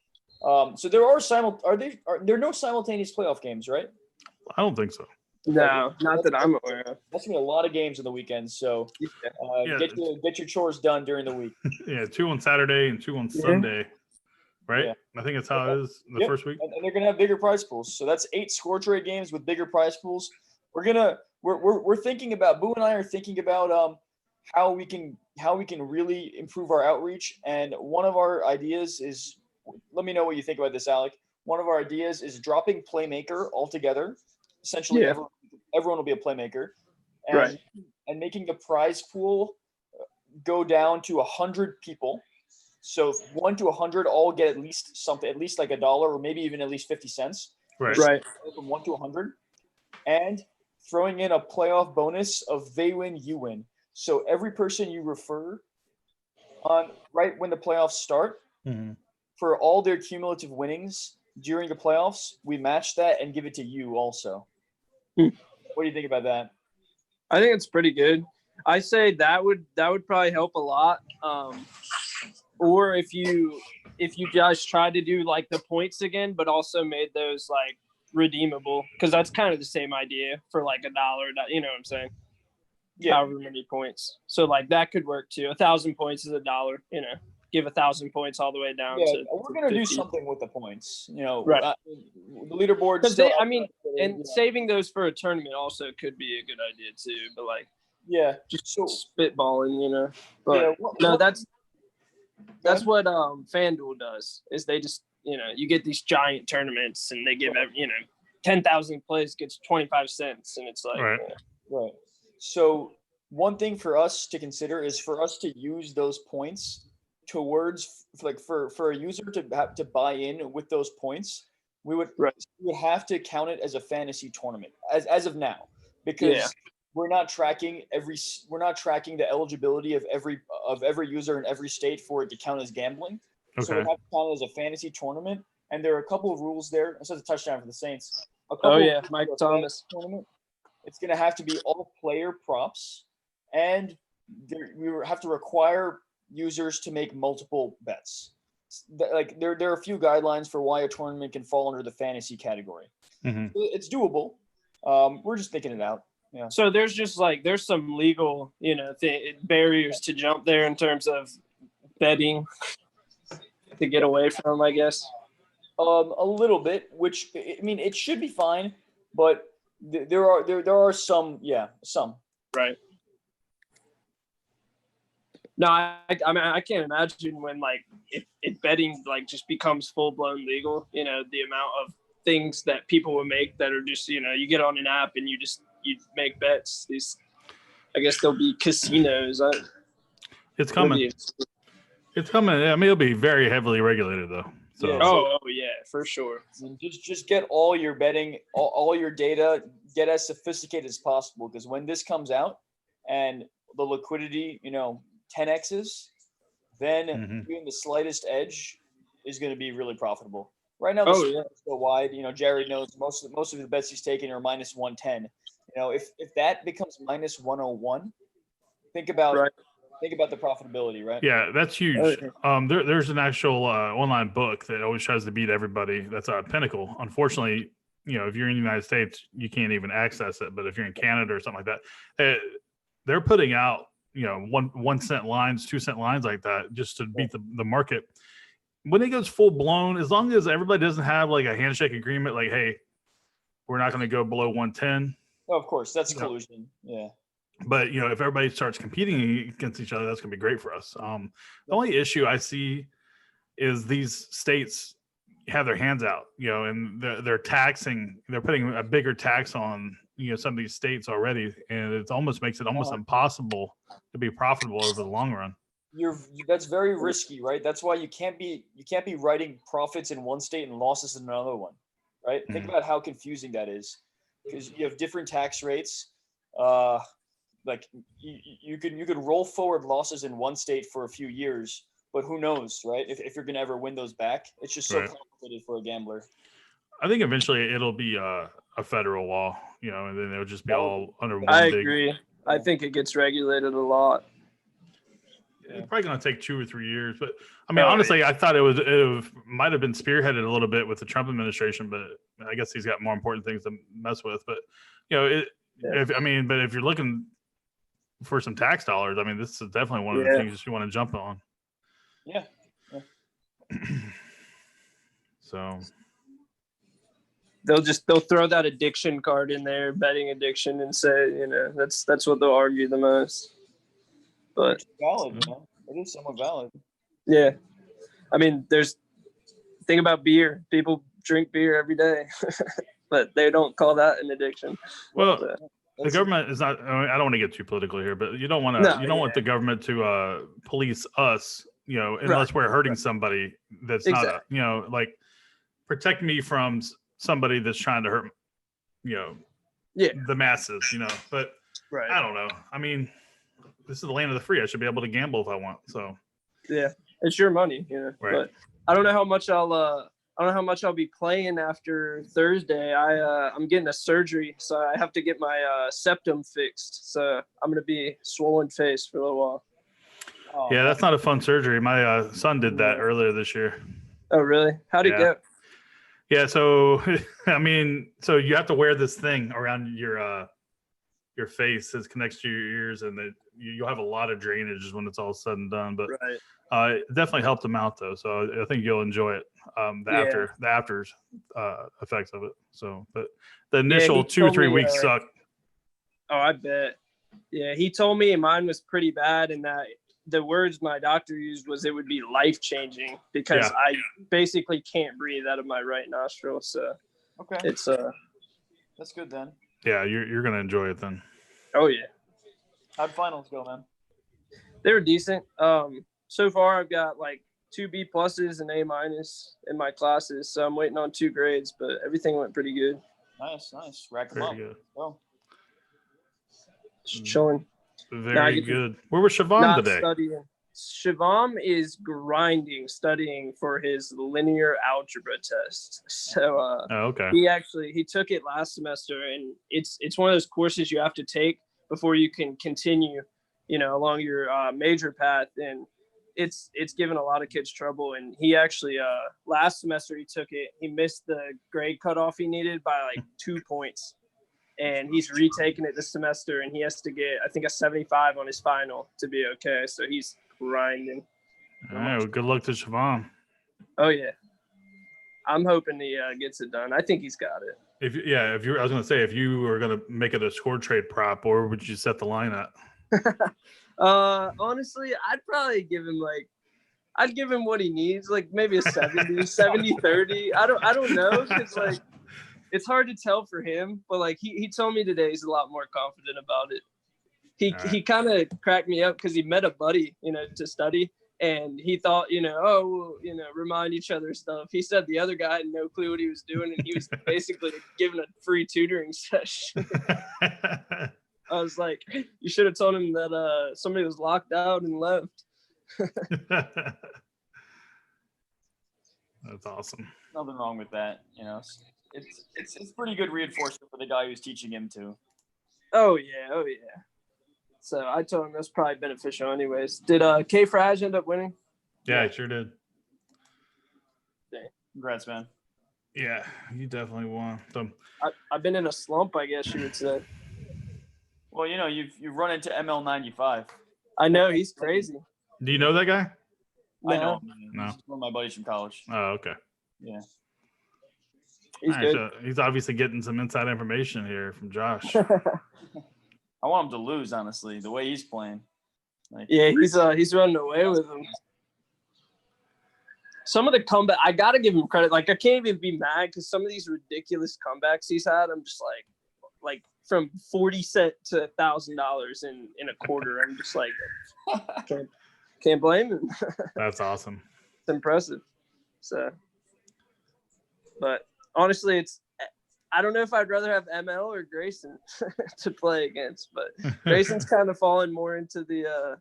Speaker 2: So there are there no simultaneous playoff games, right?
Speaker 1: I don't think so.
Speaker 3: No, not that I'm aware of.
Speaker 2: That's gonna be a lot of games on the weekend. So get your chores done during the week.
Speaker 1: Yeah, 2 on Saturday and 2 on Sunday, right? Yeah. I think that's how it is the first week.
Speaker 2: And they're gonna have bigger prize pools. So that's 8 ScoreTrade games with bigger prize pools. We're thinking about Boo and I are thinking about how we can really improve our outreach. And one of our ideas is, let me know what you think about this, Alec. One of our ideas is dropping Playmaker altogether. Essentially, everyone will be a playmaker, and making a prize pool go down to 100 people. So 1 to 100 all get at least something, at least like $1 or maybe even at least 50 cents.
Speaker 3: Right.
Speaker 2: From 1 to 100, and throwing in a playoff bonus of they win, you win. So every person you refer on right when the playoffs start, for all their cumulative winnings during the playoffs, we match that and give it to you also. What do you think about that?
Speaker 3: I think it's pretty good. I say that would probably help a lot. Or if you guys tried to do like the points again, but also made those like redeemable, because that's kind of the same idea for like $1. You know what I'm saying? Yeah. However many points. So like that could work too. 1,000 points is $1. You know, give 1,000 points all the way down.
Speaker 2: Yeah,
Speaker 3: to
Speaker 2: we're gonna
Speaker 3: 50.
Speaker 2: do something with the points. You know,
Speaker 3: right?
Speaker 2: The leaderboard.
Speaker 3: Saving those for a tournament also could be a good idea too. But like, just spitballing, you know. But that's what FanDuel does. Is they just, you know, you get these giant tournaments and they give 10,000 plays gets 25 cents, and it's like
Speaker 2: right. So one thing for us to consider is for us to use those points towards like for a user to have to buy in with those points, we would have to count it as a fantasy tournament as of now, because we're not tracking the eligibility of every user in every state for it to count as gambling. Okay. So we have to count it as a fantasy tournament, and there are a couple of rules there. This is a touchdown for the Saints.
Speaker 3: Mike Thomas
Speaker 2: tournament. It's going to have to be all player props, and we have to require users to make multiple bets. Like there are a few guidelines for why a tournament can fall under the fantasy category. It's doable. We're just thinking it out. Yeah.
Speaker 3: So there's some legal, you know, barriers to jump there in terms of betting to get away from, I guess.
Speaker 2: A little bit, which I mean, it should be fine, but there are some.
Speaker 3: Right. No, I mean, I can't imagine when like if betting like just becomes full blown legal. You know, the amount of things that people will make that are just, you know, you get on an app and you make bets. I guess there'll be casinos.
Speaker 1: It's coming. It's coming. I mean, it'll be very heavily regulated though. So.
Speaker 2: Yeah,
Speaker 3: oh yeah, for sure.
Speaker 2: Just get all your betting, all your data, get as sophisticated as possible, because when this comes out and the liquidity, you know, 10x's, then doing the slightest edge is going to be really profitable. Right now, the is so wide. You know, Jared knows most of the bets he's taking are minus 110. You know, if that becomes minus 101, think about the profitability, right?
Speaker 1: Yeah, that's huge. There's an actual online book that always tries to beat everybody. That's Pinnacle. Unfortunately, you know, if you're in the United States, you can't even access it. But if you're in Canada or something like that, they're putting out, you know, 1 cent lines, 2 cent lines like that just to beat the market. When it goes full blown, as long as everybody doesn't have like a handshake agreement, like, hey, we're not going to go below 110.
Speaker 2: Oh, of course, that's collusion. Yeah.
Speaker 1: But, you know, if everybody starts competing against each other, that's going to be great for us. The only issue I see is these states have their hands out, you know, and they're putting a bigger tax on, you know, some of these states already. And it almost makes it almost impossible to be profitable over the long run.
Speaker 2: that's very risky, right? That's why you can't be writing profits in one state and losses in another one, right? Think about how confusing that is, because you have different tax rates. Like you could roll forward losses in one state for a few years, but who knows, right? If you're gonna ever win those back, it's just so complicated for a gambler.
Speaker 1: I think eventually it'll be a federal law, and then it'll just be all under one.
Speaker 3: I agree. I think it gets regulated a lot.
Speaker 1: It's probably going to take 2 or 3 years, but I mean, honestly, I thought it might have been spearheaded a little bit with the Trump administration, but I guess he's got more important things to mess with. But if you're looking for some tax dollars, I mean, this is definitely one of the things you want to jump on.
Speaker 2: Yeah.
Speaker 1: So
Speaker 3: they'll throw that addiction card in there, betting addiction, and say, that's what they'll argue the most. But
Speaker 2: it's valid, it is somewhat valid.
Speaker 3: Yeah, I mean, think about beer. People drink beer every day, but they don't call that an addiction.
Speaker 1: Well, the government is not. I don't want to get too political here, but you don't want to. You don't want the government to police us, unless we're hurting somebody that's not, like protect me from somebody that's trying to hurt, the masses, But I don't know. I mean, this is the land of the free. I should be able to gamble if I want. So
Speaker 3: yeah, it's your money,
Speaker 1: Right.
Speaker 3: But I don't know how much I'll be playing after Thursday. I'm getting a surgery, so I have to get my septum fixed. So I'm gonna be swollen face for a little while.
Speaker 1: Oh, yeah, that's not a fun surgery. My son did that earlier this year.
Speaker 3: Oh, really? How'd it go?
Speaker 1: Yeah, so I mean, so you have to wear this thing around your face that connects to your ears, and that you'll have a lot of drainage when it's all said and done. But it definitely helped him out, though. So I think you'll enjoy it. The after effects of it. So, but the initial 2 or 3 weeks suck.
Speaker 3: Oh, I bet. Yeah, he told me mine was pretty bad, and that the words my doctor used was it would be life-changing because I basically can't breathe out of my right nostril. So it's
Speaker 2: that's good then.
Speaker 1: Yeah, you're gonna enjoy it then.
Speaker 3: Oh yeah.
Speaker 2: How'd finals go, man?
Speaker 3: They were decent. So far I've got like 2 B+ and A- in my classes, so I'm waiting on 2 grades, but everything went pretty good.
Speaker 2: Nice. Rack them up.
Speaker 1: Good.
Speaker 2: Oh.
Speaker 3: Just chilling.
Speaker 1: Very good. Where was Shivam today?
Speaker 3: Studying. Shivam is studying for his linear algebra test. So he took it last semester, and it's one of those courses you have to take before you can continue, along your major path. And it's given a lot of kids trouble. And he actually last semester he took it. He missed the grade cutoff he needed by like 2 points. And he's retaking it this semester, and he has to get, I think, a 75 on his final to be okay. So he's grinding.
Speaker 1: All right, well, good luck to Shivam.
Speaker 3: Oh yeah, I'm hoping he gets it done. I think he's got it.
Speaker 1: I was gonna say, if you were gonna make it a score trade prop, or would you set the line at?
Speaker 3: Honestly, I'd probably give him I'd give him what he needs, like maybe a 70, 70-30. I don't know, because like it's hard to tell for him, but like he told me today he's a lot more confident about it. He kind of cracked me up because he met a buddy, to study, and he thought, remind each other stuff. He said the other guy had no clue what he was doing, and he was basically giving a free tutoring session. I was like, you should have told him that somebody was locked out and left.
Speaker 1: That's awesome.
Speaker 2: Nothing wrong with that, It's pretty good reinforcement for the guy who's teaching him too.
Speaker 3: Oh yeah. So I told him that's probably beneficial anyways. Did K Frage end up winning?
Speaker 1: Yeah, he sure did.
Speaker 2: Congrats, man.
Speaker 1: Yeah, he definitely won. So
Speaker 3: I've been in a slump, I guess you would say.
Speaker 2: Well, you've run into ML95.
Speaker 3: I know, he's crazy.
Speaker 1: Do you know that guy?
Speaker 2: No. I know.
Speaker 1: No.
Speaker 2: He's one of my buddies from college.
Speaker 1: Oh, okay.
Speaker 2: Yeah.
Speaker 3: He's good.
Speaker 1: So he's obviously getting some inside information here from Josh.
Speaker 2: I want him to lose, honestly, the way he's playing.
Speaker 3: Yeah, he's running away with him. Some of the comeback, I gotta give him credit. Like, I can't even be mad because some of these ridiculous comebacks he's had, I'm just like from 40 cents to $1,000 in a quarter. I'm just like, Can't blame him.
Speaker 1: That's awesome.
Speaker 3: It's impressive. So, but honestly, I don't know if I'd rather have ML or Grayson to play against, but Grayson's kind of fallen more into the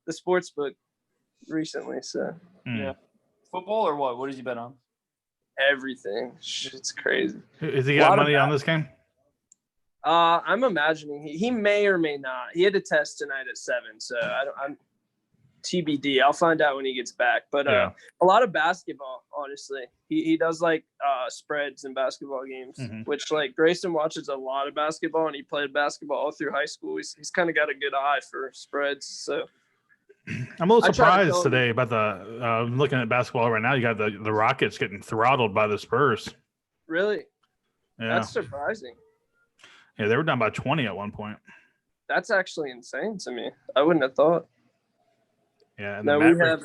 Speaker 3: sports book recently. So
Speaker 2: yeah, football or what? What does he bet on?
Speaker 3: Everything. It's crazy.
Speaker 1: Is he got money on this game?
Speaker 3: I'm imagining he may or may not. He had a test tonight at 7, so I'm TBD. I'll find out when he gets back. But a lot of basketball, honestly. He does like spreads in basketball games, which like Grayson watches a lot of basketball, and he played basketball all through high school. He's kind of got a good eye for spreads. So
Speaker 1: I'm a little surprised today about the looking at basketball right now. You got the Rockets getting throttled by the Spurs.
Speaker 3: Really?
Speaker 1: Yeah.
Speaker 3: That's surprising.
Speaker 1: Yeah, they were down by 20 at one point.
Speaker 3: That's actually insane to me. I wouldn't have thought.
Speaker 1: Yeah. And
Speaker 3: no, we have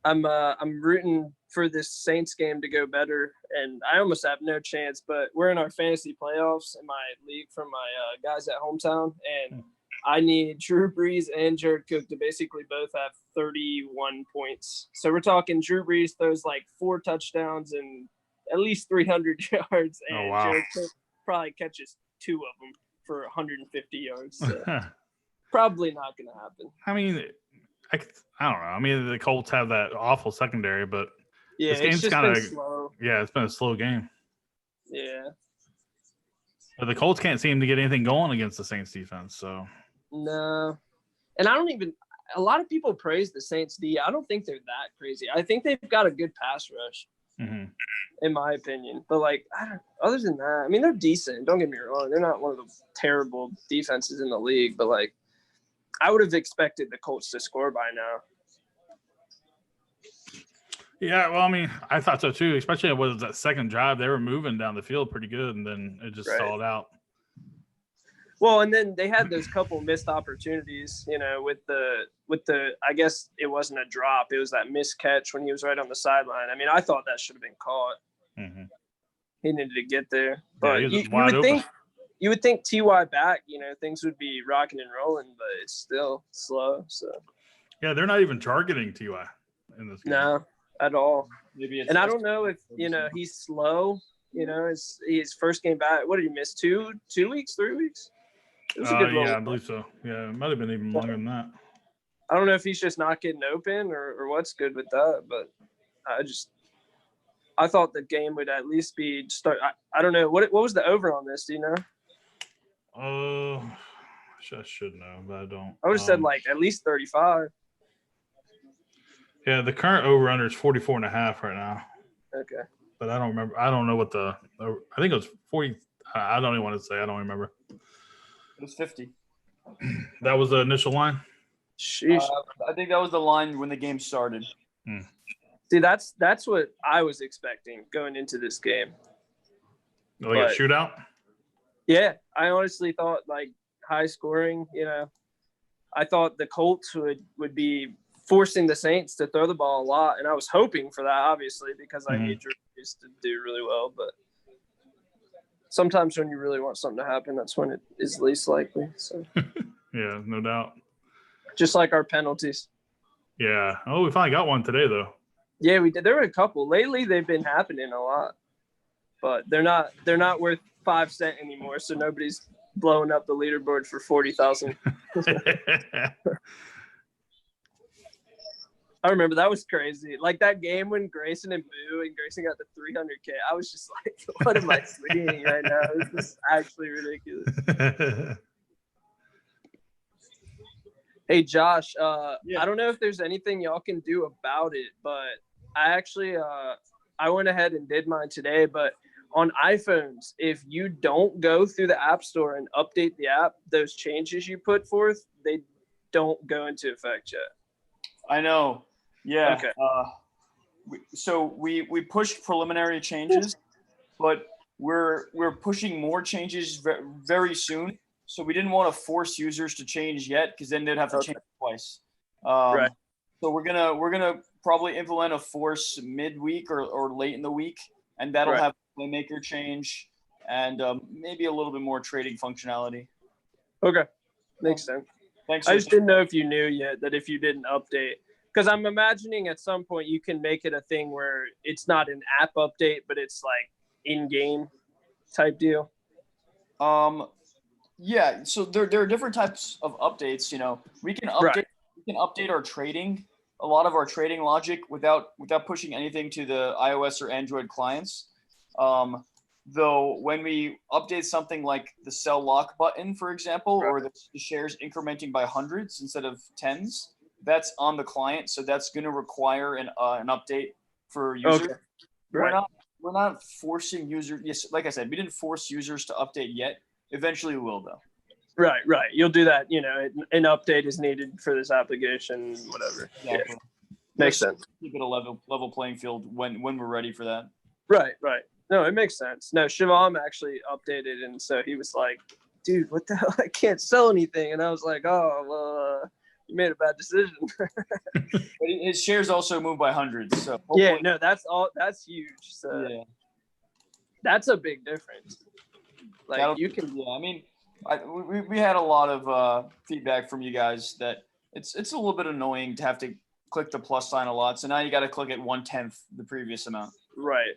Speaker 3: I'm rooting for this Saints game to go better, and I almost have no chance. But we're in our fantasy playoffs in my league from my guys at hometown, and I need Drew Brees and Jared Cook to basically both have 31 points. So we're talking Drew Brees throws like 4 touchdowns and at least 300 yards, and Jared Cook probably catches 2 of them for 150 yards. So probably not going to happen.
Speaker 1: I mean, I don't know. I mean, the Colts have that awful secondary, but
Speaker 3: yeah,
Speaker 1: this game's
Speaker 3: kind of slow.
Speaker 1: Yeah, it's been a slow game.
Speaker 3: Yeah.
Speaker 1: But the Colts can't seem to get anything going against the Saints defense. So
Speaker 3: no, and a lot of people praise the Saints D. I don't think they're that crazy. I think they've got a good pass rush, in my opinion. But like, other than that, I mean, they're decent. Don't get me wrong; they're not one of the terrible defenses in the league. But like, I would have expected the Colts to score by now.
Speaker 1: Yeah, well, I mean, I thought so too. Especially with that second drive, they were moving down the field pretty good, and then it just stalled out.
Speaker 3: Well, and then they had those couple missed opportunities, with the I guess it wasn't a drop. It was that missed catch when he was right on the sideline. I mean, I thought that should have been caught. He needed to get there. But you would think TY back, things would be rocking and rolling, but it's still slow. So
Speaker 1: yeah, they're not even targeting TY in this game.
Speaker 3: No, at all. And I don't know if, he's slow, his first game back. What did he miss? 2 weeks, 3 weeks? It was a good
Speaker 1: I believe so. Yeah, it might have been even longer than that.
Speaker 3: I don't know if he's just not getting open or what's good with that, but I thought the game would at least be start. I don't know. What was the over on this? Do you know?
Speaker 1: I should know, but I don't.
Speaker 3: I would have said like at least 35.
Speaker 1: Yeah, the current over-under is 44.5 right now.
Speaker 3: Okay.
Speaker 1: But I don't remember. I don't know what I think it was 40. I don't even want to say. I don't remember.
Speaker 2: It was 50.
Speaker 1: That was the initial line?
Speaker 3: Sheesh.
Speaker 2: I think that was the line when the game started.
Speaker 3: See, that's what I was expecting going into this game.
Speaker 1: Like a shootout?
Speaker 3: Yeah, I honestly thought like high scoring, I thought the Colts would be forcing the Saints to throw the ball a lot, and I was hoping for that, obviously, because I need Drew Brees to do really well. But sometimes when you really want something to happen, that's when it is least likely. So
Speaker 1: yeah, no doubt.
Speaker 3: Just like our penalties.
Speaker 1: Yeah. Oh, we finally got one today, though.
Speaker 3: Yeah, we did. There were a couple. Lately, they've been happening a lot, but they're not worth 5 cents anymore. So nobody's blowing up the leaderboard for 40,000. I remember that was crazy. Like that game when Grayson and Grayson got the 300K. I was just like, what am I seeing right now? This is actually ridiculous. Hey, Josh, I don't know if there's anything y'all can do about it, but I actually I went ahead and did mine today. But on iPhones, if you don't go through the App Store and update the app, those changes you put forth, they don't go into effect yet.
Speaker 2: I know. Yeah.
Speaker 3: Okay.
Speaker 2: So we pushed preliminary changes, but we're pushing more changes very soon. So we didn't want to force users to change yet, because then they'd have to change twice.
Speaker 3: Right.
Speaker 2: So we're gonna probably implement a force midweek or late in the week, and that'll have a playmaker change and maybe a little bit more trading functionality.
Speaker 3: Okay, makes sense.
Speaker 2: Thanks.
Speaker 3: I just didn't know if you knew yet that if you didn't update, because I'm imagining at some point you can make it a thing where it's not an app update, but it's like in-game type deal.
Speaker 2: Yeah. So there are different types of updates. We can update our trading, a lot of our trading logic without pushing anything to the iOS or Android clients. Though when we update something like the sell lock button, for example, or the shares incrementing by hundreds instead of tens, that's on the client. So that's going to require an update for users.
Speaker 3: Okay. Right.
Speaker 2: We're not forcing users. Yes, like I said, we didn't force users to update yet. Eventually, we will though.
Speaker 3: Right. You'll do that. An update is needed for this application, whatever.
Speaker 2: Exactly.
Speaker 3: Yeah. Makes sense.
Speaker 2: Keep it a level playing field when we're ready for that.
Speaker 3: Right. No, it makes sense. No, Shivam actually updated, and so he was like, "Dude, what the hell? I can't sell anything." And I was like, "Oh, well, you made a bad decision."
Speaker 2: But his shares also move by hundreds. So
Speaker 3: yeah, no, that's huge. So
Speaker 2: yeah,
Speaker 3: that's a big difference. Like you can.
Speaker 2: Yeah, I mean, we had a lot of feedback from you guys that it's a little bit annoying to have to click the plus sign a lot. So now you got to click it 1/10 the previous amount.
Speaker 3: Right.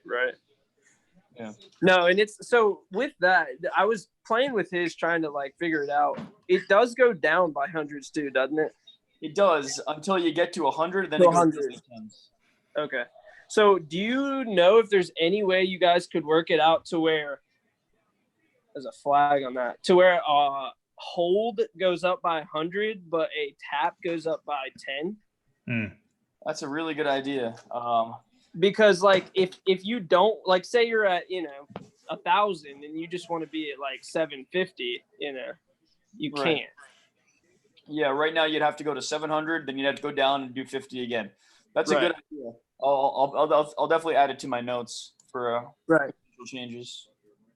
Speaker 2: Yeah.
Speaker 3: No, and it's so with that, I was playing with his trying to like figure it out. It does go down by hundreds too, doesn't it?
Speaker 2: It does until you get to 100, then
Speaker 3: to
Speaker 2: it goes
Speaker 3: 100.
Speaker 2: to tens.
Speaker 3: Okay. So do you know if there's any way you guys could work it out to where there's a flag on that, to where hold goes up by 100, but a tap goes up by 10?
Speaker 2: That's a really good idea.
Speaker 3: Because like if you don't, like, say you're at 1,000 and you just want to be at like 750, you can't.
Speaker 2: Yeah, right now you'd have to go to 700, then you'd have to go down and do 50 again. That's a good idea. I'll definitely add it to my notes for changes.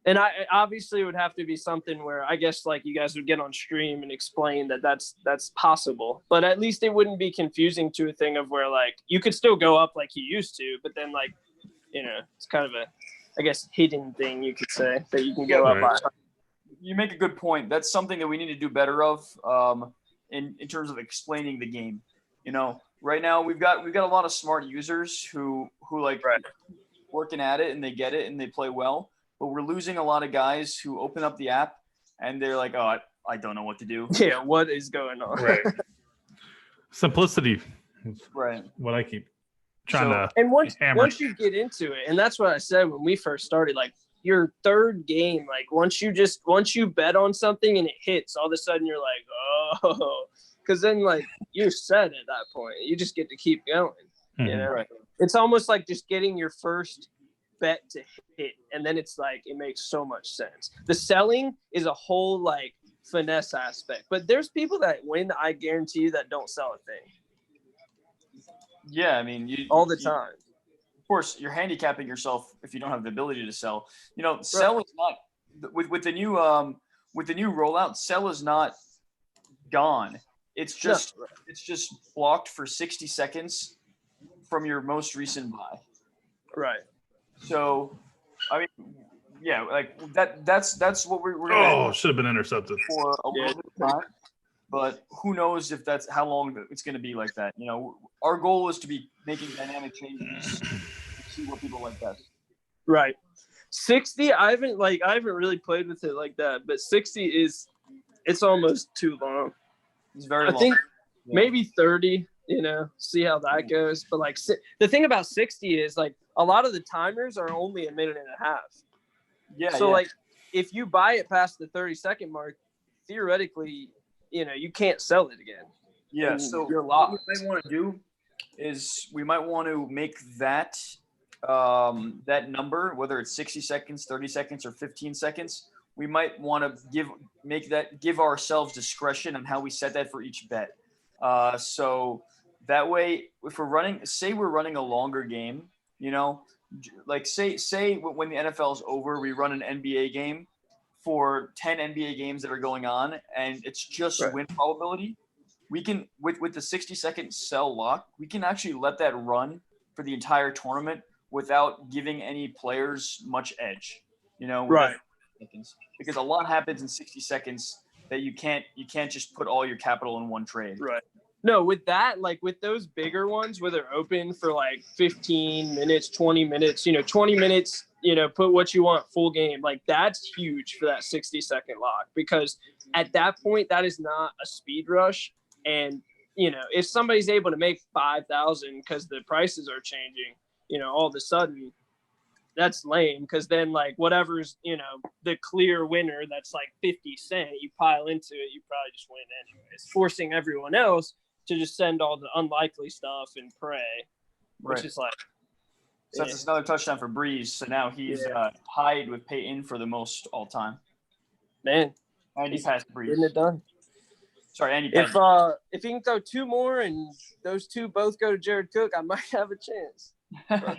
Speaker 3: And I obviously it would have to be something where I guess like you guys would get on stream and explain that that's possible, but at least it wouldn't be confusing to a thing of where like you could still go up like you used to, but then like it's kind of a, I guess, hidden thing you could say that you can go up by.
Speaker 2: You make a good point. That's something that we need to do better of in terms of explaining the game. Right now we've got a lot of smart users who like working at it and they get it and they play well. But we're losing a lot of guys who open up the app and they're like, "Oh, I don't know what to do."
Speaker 3: Yeah, what is going on?
Speaker 1: Right. Simplicity.
Speaker 2: Right.
Speaker 1: What I keep trying to.
Speaker 3: And once you get into it, and that's what I said when we first started, like your third game, like once you bet on something and it hits, all of a sudden you're like, oh, because then like you're set at that point. You just get to keep going.
Speaker 2: Right.
Speaker 3: It's almost like just getting your first bet to hit, and then it's like it makes so much sense. The selling is a whole like finesse aspect, but there's people that win, I guarantee you, that don't sell a thing.
Speaker 2: Yeah, I mean,
Speaker 3: all the time.
Speaker 2: Of course, you're handicapping yourself if you don't have the ability to sell. Sell is not with the new rollout. Sell is not gone. It's just blocked for 60 seconds from your most recent buy.
Speaker 3: Right.
Speaker 2: So, I mean, yeah, like that's what we're
Speaker 1: gonna should have been intercepted
Speaker 2: for a little bit of time. But who knows if that's how long it's going to be like that. Our goal is to be making dynamic changes to see what people like best.
Speaker 3: Right. 60, I haven't really played with it like that, but 60 it's almost too long.
Speaker 2: It's very long.
Speaker 3: I think maybe 30, see how that goes. But like the thing about 60 is like a lot of the timers are only a minute and a half.
Speaker 2: Yeah.
Speaker 3: So like if you buy it past the 30-second mark, theoretically, you can't sell it again.
Speaker 2: Yeah. So
Speaker 3: you're locked.
Speaker 2: What we might want to do is we might want to make that number, whether it's 60 seconds, 30 seconds, or 15 seconds, we might want to give ourselves discretion on how we set that for each bet. So that way, if we're running a longer game, like say when the NFL is over, we run an NBA game for 10 NBA games that are going on, and it's just win probability. We can with the 60-second sell lock, we can actually let that run for the entire tournament without giving any players much edge. Right. Because a lot happens in 60 seconds that you can't just put all your capital in one trade.
Speaker 3: Right. No, with that, like with those bigger ones where they're open for like 15 minutes, 20 minutes, 20 minutes, put what you want full game. Like that's huge for that 60-second lock, because at that point, that is not a speed rush. And, if somebody's able to make 5,000 because the prices are changing, all of a sudden, that's lame, because then like whatever's, the clear winner that's like 50 cents, you pile into it, you probably just win anyways, forcing everyone else to just send all the unlikely stuff and pray, which is like.
Speaker 2: So that's another touchdown for Breeze. So now he's tied with Peyton for the most all time.
Speaker 3: Man.
Speaker 2: And he passed Breeze.
Speaker 3: Getting it done.
Speaker 2: Sorry, Andy.
Speaker 3: If he can throw 2 more and those 2 both go to Jared Cook, I might have a chance. But,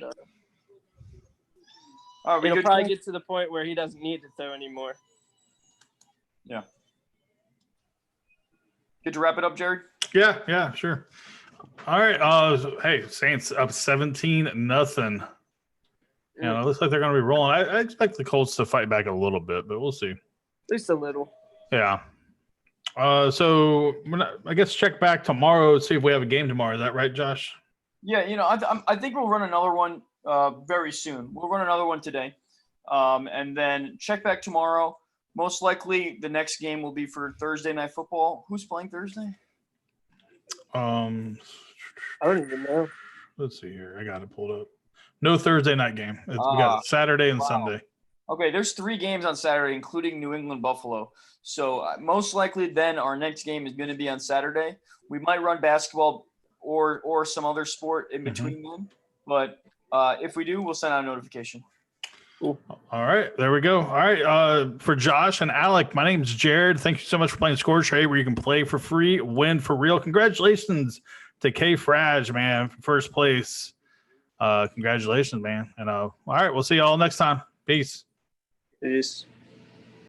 Speaker 3: he'll probably get to the point where he doesn't need to throw anymore.
Speaker 2: Yeah. Good to wrap it up, Jared?
Speaker 1: Yeah, sure. All right. Hey, Saints up 17-0. It looks like they're going to be rolling. I expect the Colts to fight back a little bit, but we'll see.
Speaker 3: At least a little.
Speaker 1: Yeah. So I guess check back tomorrow, see if we have a game tomorrow. Is that right, Josh?
Speaker 2: Yeah, I think we'll run another one very soon. We'll run another one today. And then check back tomorrow. Most likely the next game will be for Thursday Night Football. Who's playing Thursday?
Speaker 3: I don't even know.
Speaker 1: Let's see here. I got it pulled up. No Thursday night game. We got Saturday and Sunday.
Speaker 2: Okay, there's 3 games on Saturday, including New England Buffalo. So most likely then our next game is going to be on Saturday. We might run basketball or some other sport in between them. But if we do, we'll send out a notification.
Speaker 1: Cool. All right, there we go. All right, for Josh and Alec, my name's Jared. Thank you so much for playing ScoreTrade, where you can play for free, win for real. Congratulations to K Frage, man, first place. Congratulations, man. And all right, we'll see you all next time. Peace.
Speaker 3: Peace.